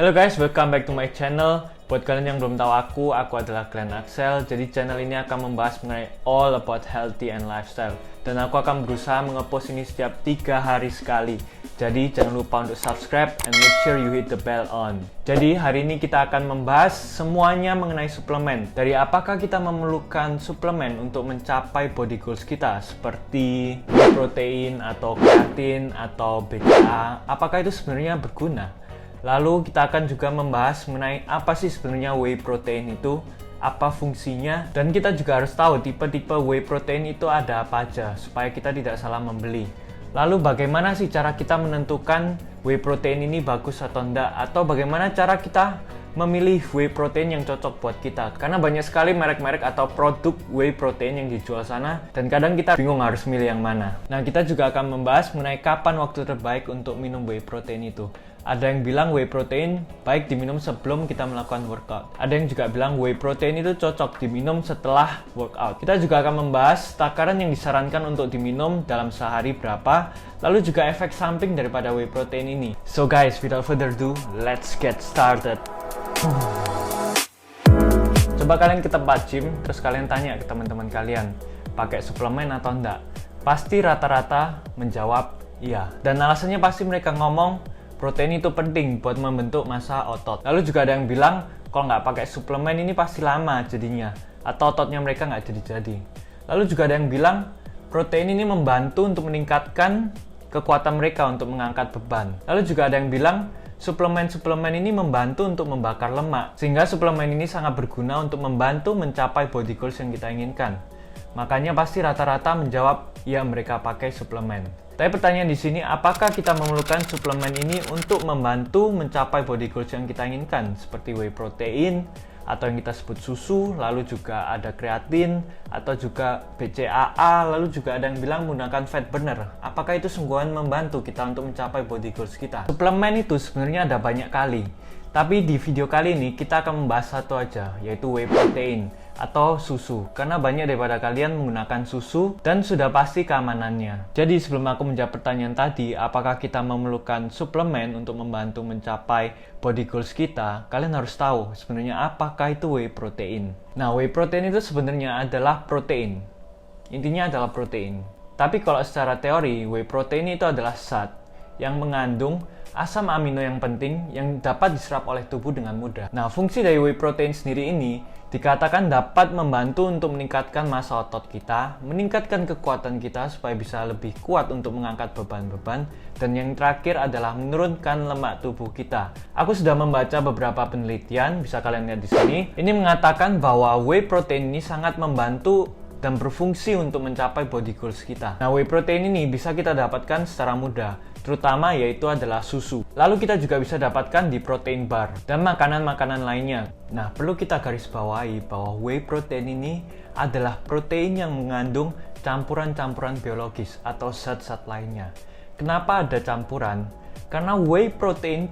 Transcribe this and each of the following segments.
Halo guys, welcome back to my channel. Buat kalian yang belum tahu aku adalah Glenn Axel. Jadi channel ini akan membahas mengenai all about healthy and lifestyle. Dan aku akan berusaha ngepost ini setiap 3 hari sekali. Jadi jangan lupa untuk subscribe and make sure you hit the bell on. Jadi hari ini kita akan membahas semuanya mengenai suplemen. Dari apakah kita memerlukan suplemen untuk mencapai body goals kita seperti whey protein atau kreatin atau BCAA. Apakah itu sebenarnya berguna? Lalu kita akan juga membahas mengenai apa sih sebenarnya whey protein itu, apa fungsinya, dan kita juga harus tahu tipe-tipe whey protein itu ada apa aja supaya kita tidak salah membeli. Lalu bagaimana sih cara kita menentukan whey protein ini bagus atau enggak, atau bagaimana cara kita memilih whey protein yang cocok buat kita, karena banyak sekali merek-merek atau produk whey protein yang dijual sana dan kadang kita bingung harus milih yang mana. Nah, kita juga akan membahas mengenai kapan waktu terbaik untuk minum whey protein itu. Ada yang bilang whey protein baik diminum sebelum kita melakukan workout. Ada yang juga bilang whey protein itu cocok diminum setelah workout. Kita juga akan membahas takaran yang disarankan untuk diminum dalam sehari berapa, lalu juga efek samping daripada whey protein ini. So guys, without further ado, let's get started. Coba kalian ke tempat gym, terus kalian tanya ke teman-teman kalian, pakai suplemen atau enggak? Pasti rata-rata menjawab iya. Dan alasannya pasti mereka ngomong, protein itu penting buat membentuk massa otot. Lalu juga ada yang bilang, kalau nggak pakai suplemen ini pasti lama jadinya, atau ototnya mereka nggak jadi-jadi. Lalu juga ada yang bilang, protein ini membantu untuk meningkatkan kekuatan mereka untuk mengangkat beban. Lalu juga ada yang bilang, suplemen-suplemen ini membantu untuk membakar lemak, sehingga suplemen ini sangat berguna untuk membantu mencapai body goals yang kita inginkan. Makanya pasti rata-rata menjawab, ya mereka pakai suplemen. Tapi pertanyaan di sini, apakah kita memerlukan suplemen ini untuk membantu mencapai body goals yang kita inginkan, seperti whey protein, atau yang kita sebut susu, lalu juga ada kreatin, atau juga BCAA, lalu juga ada yang bilang menggunakan fat burner. Apakah itu sungguhan membantu kita untuk mencapai body goals kita? Suplemen itu sebenarnya ada banyak kali, tapi di video kali ini kita akan membahas satu aja, yaitu whey protein atau susu, karena banyak daripada kalian menggunakan susu dan sudah pasti keamanannya. Jadi sebelum aku menjawab pertanyaan tadi, apakah kita memerlukan suplemen untuk membantu mencapai body goals kita, kalian harus tahu sebenarnya apakah itu whey protein. Nah, whey protein itu sebenarnya adalah protein. Intinya adalah protein. Tapi kalau secara teori, whey protein itu adalah zat yang mengandung asam amino yang penting yang dapat diserap oleh tubuh dengan mudah. Nah, fungsi dari whey protein sendiri ini dikatakan dapat membantu untuk meningkatkan massa otot kita, meningkatkan kekuatan kita supaya bisa lebih kuat untuk mengangkat beban-beban, dan yang terakhir adalah menurunkan lemak tubuh kita. Aku sudah membaca beberapa penelitian, bisa kalian lihat di sini. Ini mengatakan bahwa whey protein ini sangat membantu dan berfungsi untuk mencapai body goals kita. Nah, whey protein ini bisa kita dapatkan secara mudah, terutama yaitu adalah susu. Lalu kita juga bisa dapatkan di protein bar dan makanan-makanan lainnya. Nah, perlu kita garis bawahi bahwa whey protein ini adalah protein yang mengandung campuran-campuran biologis atau zat-zat lainnya. Kenapa ada campuran? Karena whey protein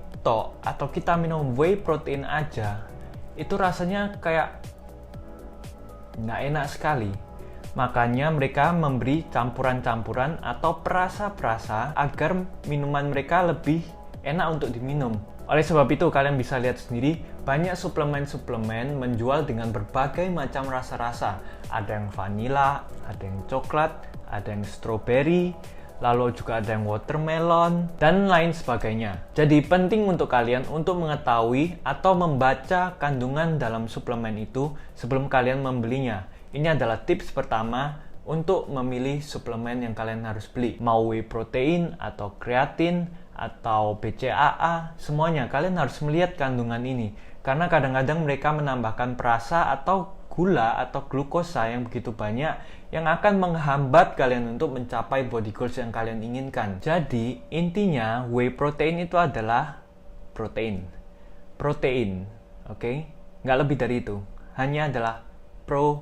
atau kita minum whey protein aja, itu rasanya kayak nggak enak sekali. Makanya mereka memberi campuran-campuran atau perasa-perasa agar minuman mereka lebih enak untuk diminum. Oleh sebab itu, kalian bisa lihat sendiri, banyak suplemen-suplemen menjual dengan berbagai macam rasa-rasa. Ada yang vanilla, ada yang coklat, ada yang strawberry, lalu juga ada yang watermelon, dan lain sebagainya. Jadi penting untuk kalian untuk mengetahui atau membaca kandungan dalam suplemen itu sebelum kalian membelinya. Ini adalah tips pertama untuk memilih suplemen yang kalian harus beli. Mau whey protein atau kreatin atau BCAA, semuanya kalian harus melihat kandungan ini. Karena kadang-kadang mereka menambahkan perasa atau gula atau glukosa yang begitu banyak yang akan menghambat kalian untuk mencapai body goals yang kalian inginkan. Jadi intinya whey protein itu adalah protein. Oke? Nggak lebih dari itu. Hanya adalah protein.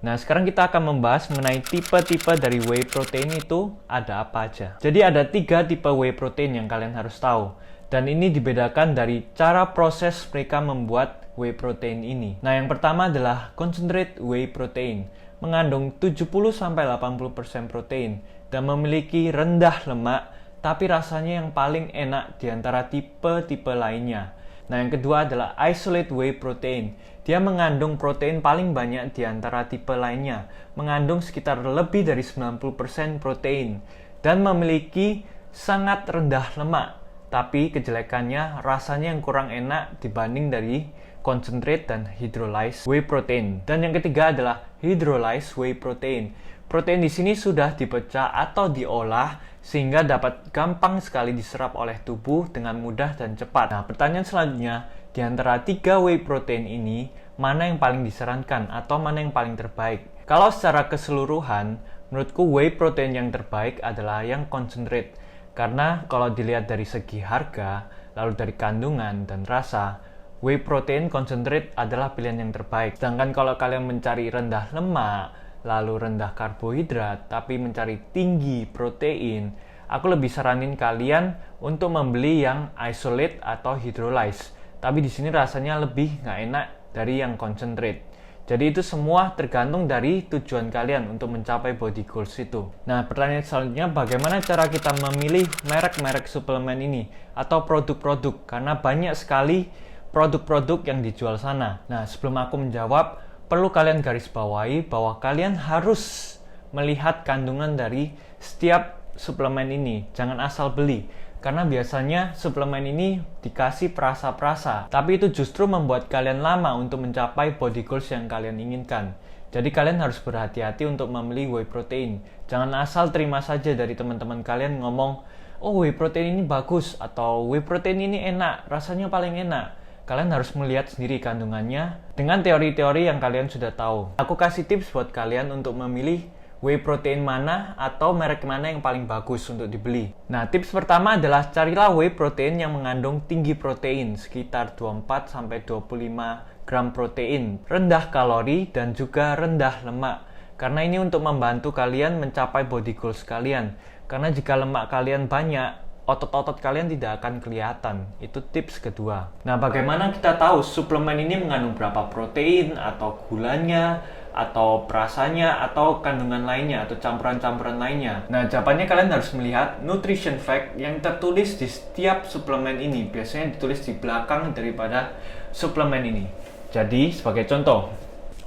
Nah, sekarang kita akan membahas mengenai tipe-tipe dari whey protein itu ada apa aja. Jadi ada 3 tipe whey protein yang kalian harus tahu. Dan ini dibedakan dari cara proses mereka membuat whey protein ini. Nah, yang pertama adalah concentrate whey protein. Mengandung 70-80% protein dan memiliki rendah lemak tapi rasanya yang paling enak di antara tipe-tipe lainnya. Nah, yang kedua adalah isolate whey protein. Dia mengandung protein paling banyak di antara tipe lainnya, mengandung sekitar lebih dari 90% protein, dan memiliki sangat rendah lemak. Tapi kejelekannya rasanya yang kurang enak dibanding dari concentrate dan hydrolyzed whey protein. Dan yang ketiga adalah hydrolyzed whey protein. Protein di sini sudah dipecah atau diolah sehingga dapat gampang sekali diserap oleh tubuh dengan mudah dan cepat. Nah, pertanyaan selanjutnya, di antara 3 whey protein ini, mana yang paling disarankan atau mana yang paling terbaik? Kalau secara keseluruhan, menurutku whey protein yang terbaik adalah yang concentrate. Karena kalau dilihat dari segi harga, lalu dari kandungan dan rasa, whey protein concentrate adalah pilihan yang terbaik. Sedangkan kalau kalian mencari rendah lemak, lalu rendah karbohidrat, tapi mencari tinggi protein, aku lebih saranin kalian untuk membeli yang isolate atau hydrolyzed. Tapi di sini rasanya lebih nggak enak dari yang concentrate. Jadi itu semua tergantung dari tujuan kalian untuk mencapai body goals itu. Nah, pertanyaan selanjutnya, bagaimana cara kita memilih merek-merek suplemen ini atau produk-produk? Karena banyak sekali produk-produk yang dijual sana. Nah, sebelum aku menjawab, perlu kalian garis bawahi bahwa kalian harus melihat kandungan dari setiap suplemen ini. Jangan asal beli. Karena biasanya suplemen ini dikasih perasa-perasa. Tapi itu justru membuat kalian lama untuk mencapai body goals yang kalian inginkan. Jadi kalian harus berhati-hati untuk membeli whey protein. Jangan asal terima saja dari teman-teman kalian ngomong, oh whey protein ini bagus, atau whey protein ini enak, rasanya paling enak. Kalian harus melihat sendiri kandungannya dengan teori-teori yang kalian sudah tahu. Aku kasih tips buat kalian untuk memilih whey protein mana atau merek mana yang paling bagus untuk dibeli. Nah, tips pertama adalah carilah whey protein yang mengandung tinggi protein, sekitar 24-25 gram protein, rendah kalori, dan juga rendah lemak. Karena ini untuk membantu kalian mencapai body goals kalian. Karena jika lemak kalian banyak, otot-otot kalian tidak akan kelihatan. Itu tips kedua. Nah, bagaimana kita tahu suplemen ini mengandung berapa protein atau gulanya, atau perasanya, atau kandungan lainnya, atau campuran-campuran lainnya? Nah, jawabannya kalian harus melihat nutrition fact yang tertulis di setiap suplemen ini. Biasanya ditulis di belakang daripada suplemen ini. Jadi, sebagai contoh,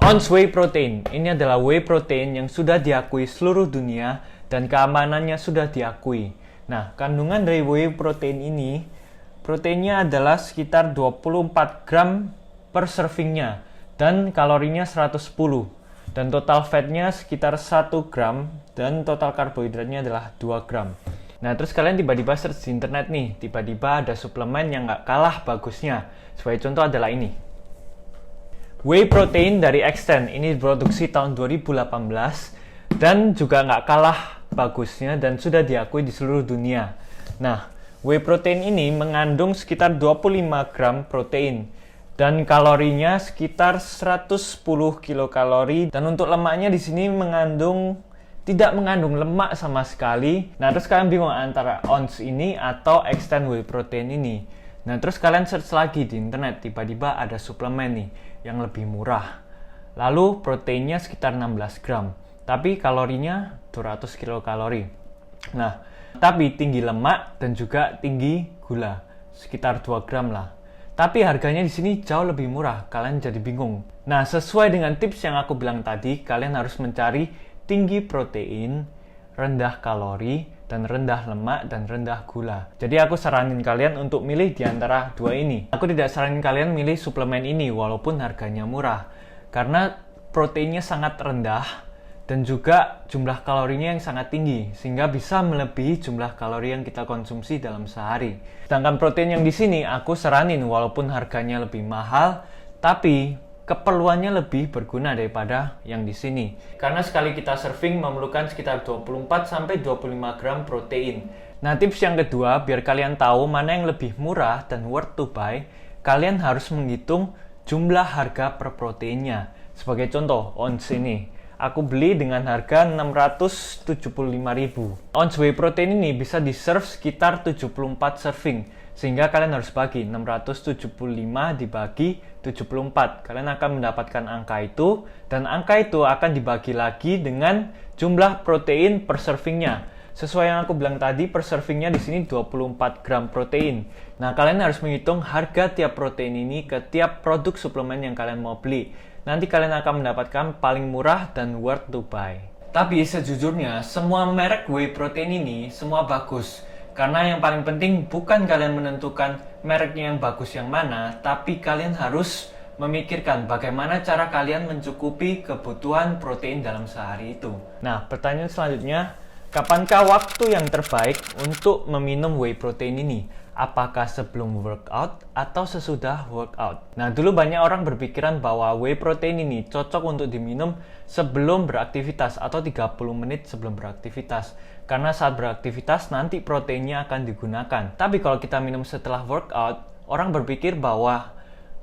ONS Whey Protein. Ini adalah whey protein yang sudah diakui seluruh dunia dan keamanannya sudah diakui. Nah, kandungan dari whey protein ini, proteinnya adalah sekitar 24 gram per servingnya, dan kalorinya 110, dan total fatnya sekitar 1 gram, dan total karbohidratnya adalah 2 gram. Nah, terus kalian tiba-tiba search di internet nih, tiba-tiba ada suplemen yang nggak kalah bagusnya. Sebagai contoh adalah ini. Whey protein dari Extend, ini diproduksi tahun 2018, dan juga nggak kalah bagusnya dan sudah diakui di seluruh dunia. Nah, whey protein ini mengandung sekitar 25 gram protein dan kalorinya sekitar 110 kilokalori, dan untuk lemaknya di sini tidak mengandung lemak sama sekali. Nah, terus kalian bingung antara ONS ini atau Extend whey protein ini. Nah, terus kalian search lagi di internet, tiba-tiba ada suplemen nih yang lebih murah. Lalu proteinnya sekitar 16 gram. Tapi kalorinya 200 kilokalori. Nah, tapi tinggi lemak dan juga tinggi gula, sekitar 2 gram lah. Tapi harganya di sini jauh lebih murah, kalian jadi bingung. Nah, sesuai dengan tips yang aku bilang tadi, kalian harus mencari tinggi protein, rendah kalori, dan rendah lemak dan rendah gula. Jadi aku saranin kalian untuk milih di antara dua ini. Aku tidak saranin kalian milih suplemen ini walaupun harganya murah, karena proteinnya sangat rendah dan juga jumlah kalorinya yang sangat tinggi, sehingga bisa melebihi jumlah kalori yang kita konsumsi dalam sehari. Sedangkan protein yang di sini aku saranin walaupun harganya lebih mahal, tapi keperluannya lebih berguna daripada yang di sini. Karena sekali kita serving memerlukan sekitar 24-25 gram protein. Nah, tips yang kedua, biar kalian tahu mana yang lebih murah dan worth to buy, kalian harus menghitung jumlah harga per proteinnya. Sebagai contoh, ONS ini aku beli dengan harga 675.000. ONS whey protein ini bisa di-serve sekitar 74 serving. Sehingga kalian harus bagi 675 dibagi 74. Kalian akan mendapatkan angka itu, dan angka itu akan dibagi lagi dengan jumlah protein per servingnya. Sesuai yang aku bilang tadi, per servingnya di sini 24 gram protein. Nah, kalian harus menghitung harga tiap protein ini ke tiap produk suplemen yang kalian mau beli. Nanti kalian akan mendapatkan paling murah dan worth to buy. Tapi sejujurnya, semua merek whey protein ini semua bagus. Karena yang paling penting bukan kalian menentukan mereknya yang bagus yang mana, tapi kalian harus memikirkan bagaimana cara kalian mencukupi kebutuhan protein dalam sehari itu. Nah, pertanyaan selanjutnya, kapankah waktu yang terbaik untuk meminum whey protein ini? Apakah sebelum workout atau sesudah workout? Nah, dulu banyak orang berpikiran bahwa whey protein ini cocok untuk diminum sebelum beraktivitas atau 30 menit sebelum beraktivitas. Karena saat beraktivitas nanti proteinnya akan digunakan. Tapi kalau kita minum setelah workout, orang berpikir bahwa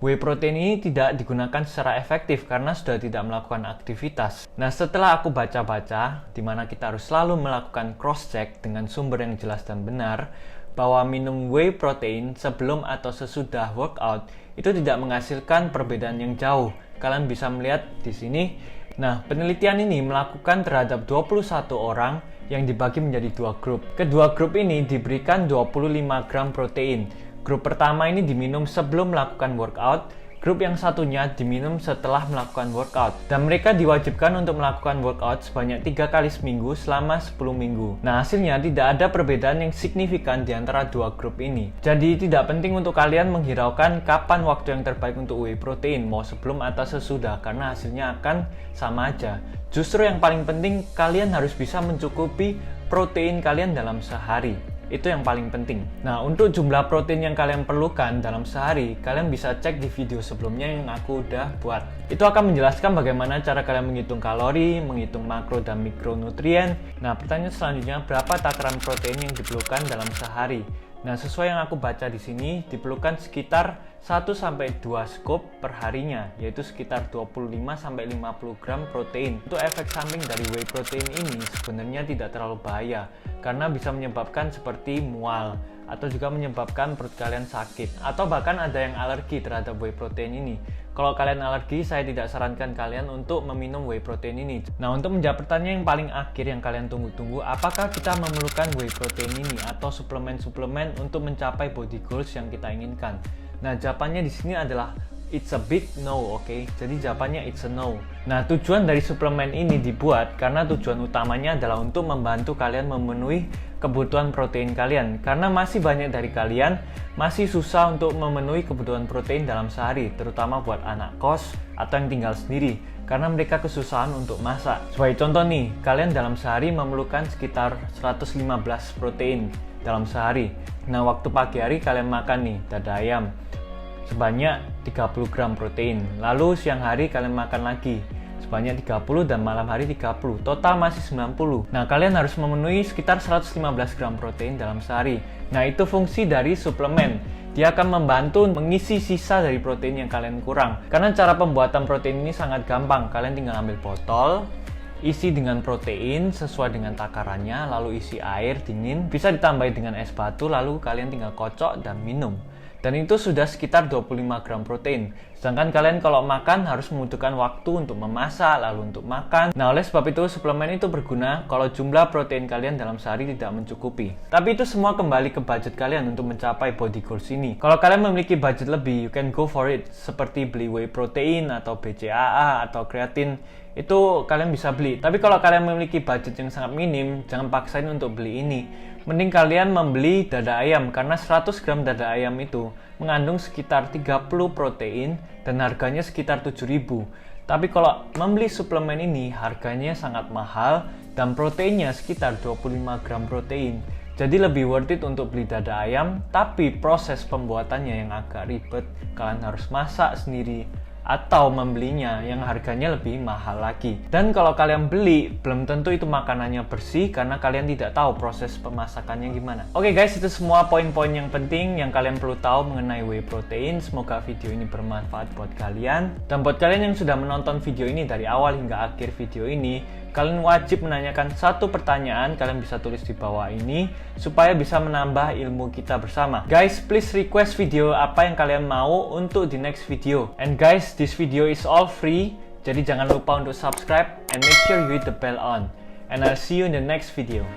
whey protein ini tidak digunakan secara efektif karena sudah tidak melakukan aktivitas. Nah, setelah aku baca-baca, di mana kita harus selalu melakukan cross-check dengan sumber yang jelas dan benar, bahwa minum whey protein sebelum atau sesudah workout itu tidak menghasilkan perbedaan yang jauh. Kalian bisa melihat di sini. Nah, penelitian ini melakukan terhadap 21 orang yang dibagi menjadi dua grup. Kedua grup ini diberikan 25 gram protein. Grup pertama ini diminum sebelum melakukan workout, grup yang satunya diminum setelah melakukan workout. Dan mereka diwajibkan untuk melakukan workout sebanyak 3 kali seminggu selama 10 minggu. Nah, hasilnya tidak ada perbedaan yang signifikan di antara dua grup ini. Jadi tidak penting untuk kalian menghiraukan kapan waktu yang terbaik untuk whey protein, mau sebelum atau sesudah, karena hasilnya akan sama aja. Justru yang paling penting, kalian harus bisa mencukupi protein kalian dalam sehari. Itu yang paling penting. Nah, untuk jumlah protein yang kalian perlukan dalam sehari, kalian bisa cek di video sebelumnya yang aku udah buat. Itu akan menjelaskan bagaimana cara kalian menghitung kalori, menghitung makro dan mikronutrien. Nah, pertanyaan selanjutnya, berapa takaran protein yang diperlukan dalam sehari? Nah, sesuai yang aku baca di sini, diperlukan sekitar 1-2 scoop per harinya, yaitu sekitar 25-50 gram protein. Untuk efek samping dari whey protein ini sebenarnya tidak terlalu bahaya, karena bisa menyebabkan seperti mual, atau juga menyebabkan perut kalian sakit, atau bahkan ada yang alergi terhadap whey protein ini. Kalau kalian alergi, saya tidak sarankan kalian untuk meminum whey protein ini. Nah, untuk menjawab pertanyaan yang paling akhir yang kalian tunggu-tunggu, apakah kita memerlukan whey protein ini atau suplemen-suplemen untuk mencapai body goals yang kita inginkan? Nah, jawabannya di sini adalah it's a big no, oke? Jadi jawabannya it's a no. Nah, tujuan dari suplemen ini dibuat karena tujuan utamanya adalah untuk membantu kalian memenuhi kebutuhan protein kalian. Karena masih banyak dari kalian masih susah untuk memenuhi kebutuhan protein dalam sehari, terutama buat anak kos atau yang tinggal sendiri, karena mereka kesusahan untuk masak. Sebagai contoh nih, kalian dalam sehari memerlukan sekitar 115 protein dalam sehari. Nah, waktu pagi hari kalian makan nih dada ayam sebanyak 30 gram protein. Lalu siang hari kalian makan lagi sebanyak 30 dan malam hari 30. Total masih 90. Nah, kalian harus memenuhi sekitar 115 gram protein dalam sehari. Nah, itu fungsi dari suplemen. Dia akan membantu mengisi sisa dari protein yang kalian kurang. Karena cara pembuatan protein ini sangat gampang. Kalian tinggal ambil botol, isi dengan protein sesuai dengan takarannya, lalu isi air dingin, bisa ditambahi dengan es batu, lalu kalian tinggal kocok dan minum. Dan itu sudah sekitar 25 gram protein. Sedangkan kalian kalau makan harus membutuhkan waktu untuk memasak, lalu untuk makan. Nah, oleh sebab itu suplemen itu berguna kalau jumlah protein kalian dalam sehari tidak mencukupi. Tapi itu semua kembali ke budget kalian untuk mencapai body goals ini. Kalau kalian memiliki budget lebih, you can go for it. Seperti beli whey protein atau BCAA atau kreatin, itu kalian bisa beli. Tapi kalau kalian memiliki budget yang sangat minim, jangan paksain untuk beli ini. Mending kalian membeli dada ayam, karena 100 gram dada ayam itu mengandung sekitar 30 protein dan harganya sekitar 7.000. Tapi kalau membeli suplemen ini harganya sangat mahal dan proteinnya sekitar 25 gram protein. Jadi lebih worth it untuk beli dada ayam, tapi proses pembuatannya yang agak ribet. Kalian harus masak sendiri atau membelinya yang harganya lebih mahal lagi. Dan kalau kalian beli, belum tentu itu makanannya bersih karena kalian tidak tahu proses pemasakannya gimana. Oke guys, itu semua poin-poin yang penting yang kalian perlu tahu mengenai whey protein. Semoga video ini bermanfaat buat kalian. Dan buat kalian yang sudah menonton video ini dari awal hingga akhir video ini, kalian wajib menanyakan satu pertanyaan. Kalian bisa tulis di bawah ini supaya bisa menambah ilmu kita bersama. Guys, please request video apa yang kalian mau untuk the next video. And guys, this video is all free, jadi jangan lupa untuk subscribe and make sure you hit the bell on. And I'll see you in the next video.